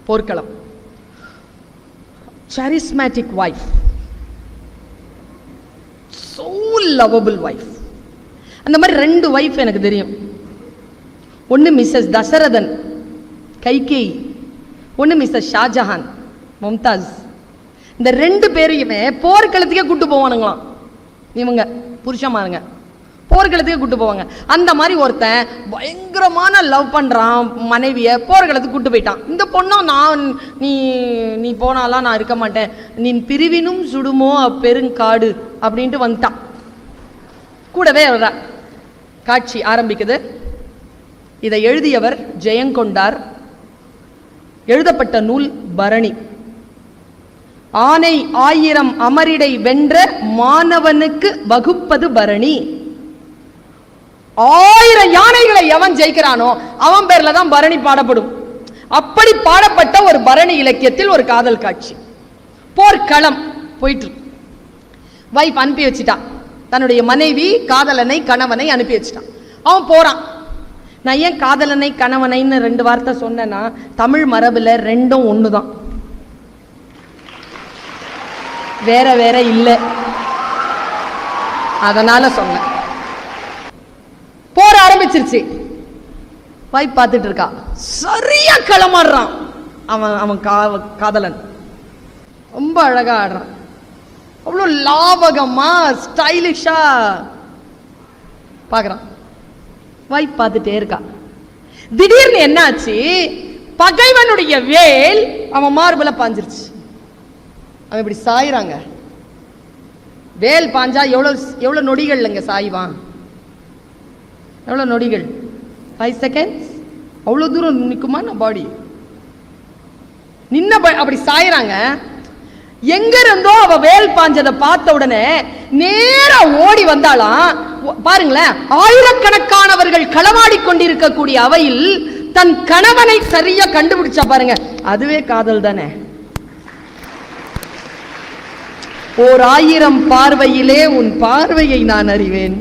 போர்க்களம். charismatic wife, so lovable wife. அந்த மாதிரி 2 வைஃப் எனக்கு தெரியும். ஒன்னு மிஸ்ஸஸ் தசரதன் கைகேயி, ஒன்னு மிஸ்ஸஸ் ஷாஜஹான் மும்தாஸ். இந்த 2 பேரையுமே போர்க்களத்துக்கே கூட்டு போவானுங்களாம். இவங்க புருஷமாருங்க போர்க்களத்துக்கே கூட்டு போவாங்க. அந்த மாதிரி ஒருத்தன் பயங்கரமான லவ் பண்றான் மனைவியை, போர்க்களத்துக்கு கூட்டு போயிட்டான். இந்த பொண்ணும் நான் நீ போனாலாம் நான் இருக்க மாட்டேன், நீ பிரிவினும் சுடுமோ பெருங்காடு அப்படின்ட்டு வந்துட்டான். கூடவே வர்ற காட்சி ஆரம்பிக்குது. இதை எழுதியவர் ஜெயங்கொண்டார். எழுதப்பட்ட நூல் பரணி. ஆனை 1000 அமரிடை வென்ற மாணவனுக்கு வகுப்பது பரணி. 1000 யானைகளை எவன் ஜெயிக்கிறானோ அவன் பேர்ல தான் பரணி பாடப்படும். அப்படி பாடப்பட்ட ஒரு பரணி இலக்கியத்தில் ஒரு காதல் காட்சி. போர்க்களம் போயிட்டு வைஃப் அனுப்பி வச்சுட்டான். தன்னுடைய மனைவி காதலனை கணவனை அனுப்பி வச்சுட்டான். அவன் போறான். நான் ஏன் காதலனை கணவனைன்னு 2 வார்த்தை சொன்னேன்னா, தமிழ் மரபுல 2ம் ஒண்ணுதான், வேற வேற இல்லை, அதனால சொன்ன. போற ஆரம்பிச்சிருச்சு. வைஃப் பார்த்துட்டு இருக்கா. சரியா களமாடுறான் அவன் காதலன். ரொம்ப அழகா ஆடுறான். அவ்வளோ லாபகமா ஸ்டைலிஷா பார்க்குறான். வைஃப் பார்த்துட்டே இருக்கா. திடீர்னு என்னாச்சு, பகைவனுடைய வேல் அவன் மார்புல பாஞ்சிருச்சு. அவன் இப்படி சாயிறாங்க. வேல் பாஞ்சா எவ்வளோ நொடிகள் இல்லைங்க சாய்வான்? எவ்வளோ நொடிகள்? 5 செகண்ட்ஸ். அவ்வளோ தூரம் நிற்குமா நான் பாடி? நின்ன அப்படி சாயிறாங்க. எங்க இருந்தோ அவ வேல் பாஞ்சதை பார்த்த உடனே நேரா ஓடி வந்தாலாம். பாருங்களேன், ஆயிரக்கணக்கானவர்கள் களமாடி கொண்டிருக்கக்கூடிய அவையில் தன் கணவனை சரியா கண்டுபிடிச்சா பாருங்க, அதுவே காதல் தானே. 1000 பார்வையிலே உன் பார்வையை நான் அறிவேன்,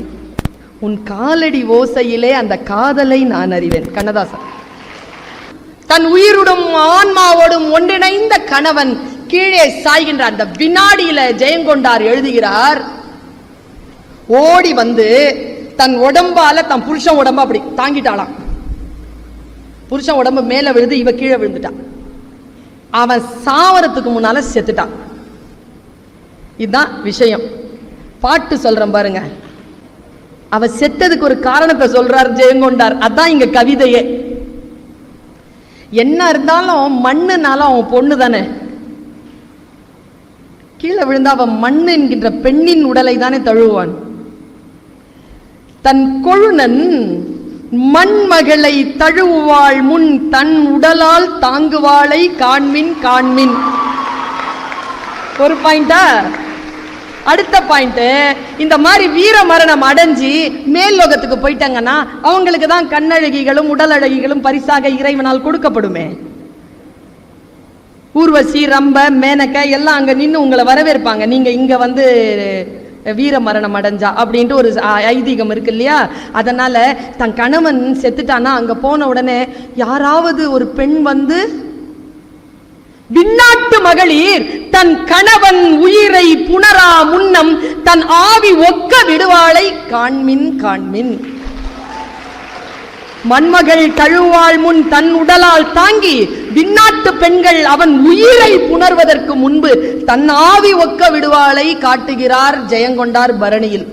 உன் காலடி ஓசையிலே அந்த காதலை நான் அறிவேன். கண்ணதாசன். தன் உயிரோடும் ஆன்மாவோடும் ஒன்றிணைந்த கணவன் கீழே சாய்கின்ற அந்த வினாடியில ஜெயங்கொண்டார் எழுதுகிறார், ஓடி வந்து தன் உடம்பால தன் புருஷன் உடம்ப அப்படி தாங்கிட்டாளாம். புருஷன் உடம்பு மேல விழுது, இவ கீழே விழுந்துட்டான். அவன் சாவரத்துக்கு முன்னால செத்துட்டான். இதுதான் விஷயம். பாட்டு சொல்றேன் பாருங்க. அவ செத்ததுக்கு ஒரு காரணத்தை சொல்றார் ஜெயங்கொண்டார். அதான் இங்க கவிதையே. என்ன இருந்தாலும் மண்ணுனாலும் அவன் பொண்ணு தானே. கீழே விழுந்தா அவன் மண்ணு என்கின்ற பெண்ணின் உடலை தானே தழுவான். தன் கொழுநன் மண்மகளை தழுவுவாள் முன் தன் உடலால் தாங்குவாளை காண்மின் காண்மின். ஒரு பாயிண்டா. அடுத்த பாயிண்ட், இந்த மாதிரி வீர மரணம் அடைஞ்சு மேல் லோகத்துக்கு போயிட்டாங்கன்னா அவங்களுக்கு தான் கண்ணழகிகளும் உடல் அழகிகளும் பரிசாக இறைவனால் கொடுக்கப்படுமே. ஊர்வசி, ரம்ப, மேனக்க எல்லாம் அங்க நின்று உங்களை வரவேற்பாங்க, நீங்க இங்க வந்து வீர மரணம் அடைஞ்சா அப்படின்ட்டு ஒரு ஐதீகம் இருக்கு இல்லையா. அதனால தன் கணவன் செத்துட்டானா அங்க போன உடனே யாராவது ஒரு பெண் வந்து, விண்ணாட்டு மகளிர் தன் கணவன் உயிரை புணரா முன்னம் தன் ஆவி ஒக்க விடுவாளை காண்மின் காண்மின். மண்மகள் தழுவாள் முன் தன் உடலால் தாங்கி விண்ணாட்டு பெண்கள் அவன் உயிரை புணர்வதற்கு முன்பு தன் ஆவி ஒக்க விடுவாளை காட்டுகிறார் ஜெயங்கொண்டார் பரணியில்.